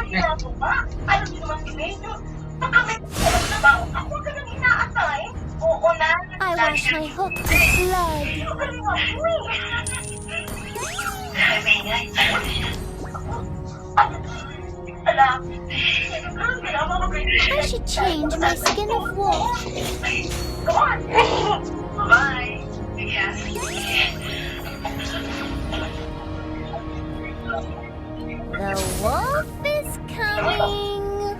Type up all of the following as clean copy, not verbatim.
ginagawa? Alam niyo naman si Medyo, baka may trabaho ako ka nang inaasay. Oo na. I wash my hook with blood. Galing ako eh. Sabi nga, alam, I should change my skin of wolf. Go on. Bye. Yeah. The wolf is coming.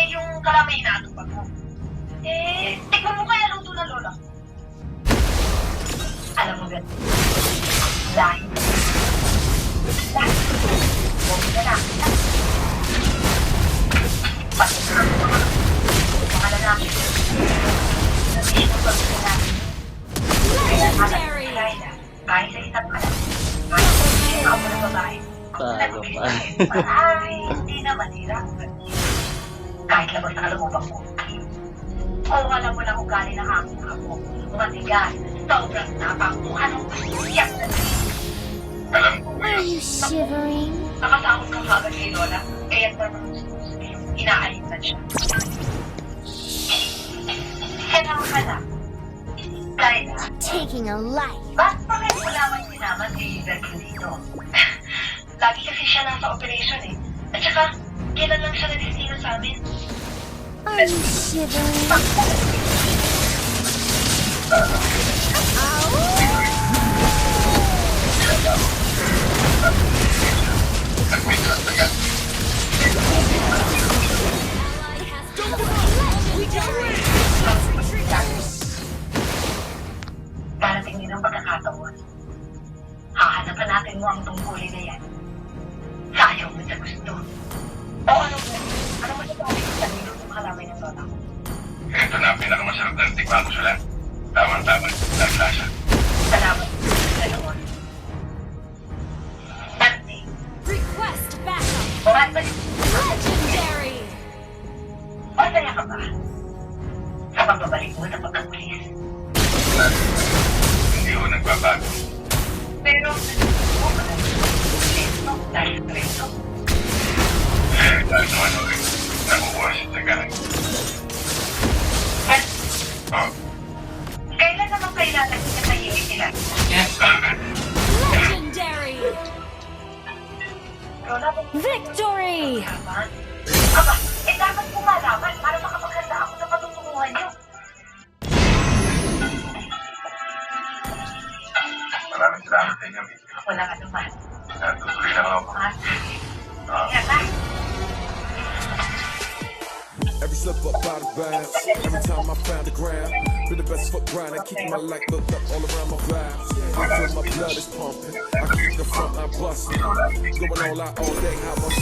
Yung kalamay na ito pa mo. Tignan mo kaya luto na lola. Alam mo ba? Lahi. Huwag ka na. Pati ka ng mga lalaki. Sabihin ang pagkakas natin. Legendary! Kahit sa isang ka lang. Kahit sa isang ako na babae. Tago pa. Ay, hindi na masira. Kahit labas na kalumubang mo. O alam mo lang ugali ng aking ako. Matigas, sobrang tapang kung anong iyak na alam ko Are you shivering? nakasakot ka kagad kay Lola. Kaya naman inaalitan siya. Kaya ka na. Kaya, Taking a life. bakit pa rin wala man sinaman kay Berkeley dito? Lagi kasi siya nasa operation eh. At saka, kailan lang siya nag-destino sa amin? Are you shivering? Darating din ang pagkakataon. Hahanapan natin mo ang tungkulin na yan. Sayaw mo sa gusto. O ano mo? Ano mo sa sabi ko sa nilo ng kalamay ng lola ko? Ito na ang pinakamasarap na tikman ko sila. Tama-tama, naglasa. Salamat. Salamat. Dante. Request backup. Oras ba rin? Legendary! Masaya ka ba? Sa pagbabalik mo sa pagkakulis. Hindi ko nagbabago. Pero, o ka na ito dahil preso. Dahil naman ulit, nakukuha si Tagalan. At Oh, kailan naman kailangan sa tahimik nila? Legendary! Lola, Victory! malaman? Aba, dapat ko malaman para makapaghanda ako sa patutunguhan niyo. maraming salamat sa inyo. Wala ka naman. Tutuloy lang ako. Kaya ka? Every slip up out of bounds. Every time I found the ground, been the best foot grinder, keeping my light built up all around my valves. I feel my blood is pumping. I keep the front line busting. Going all out all day, how I'm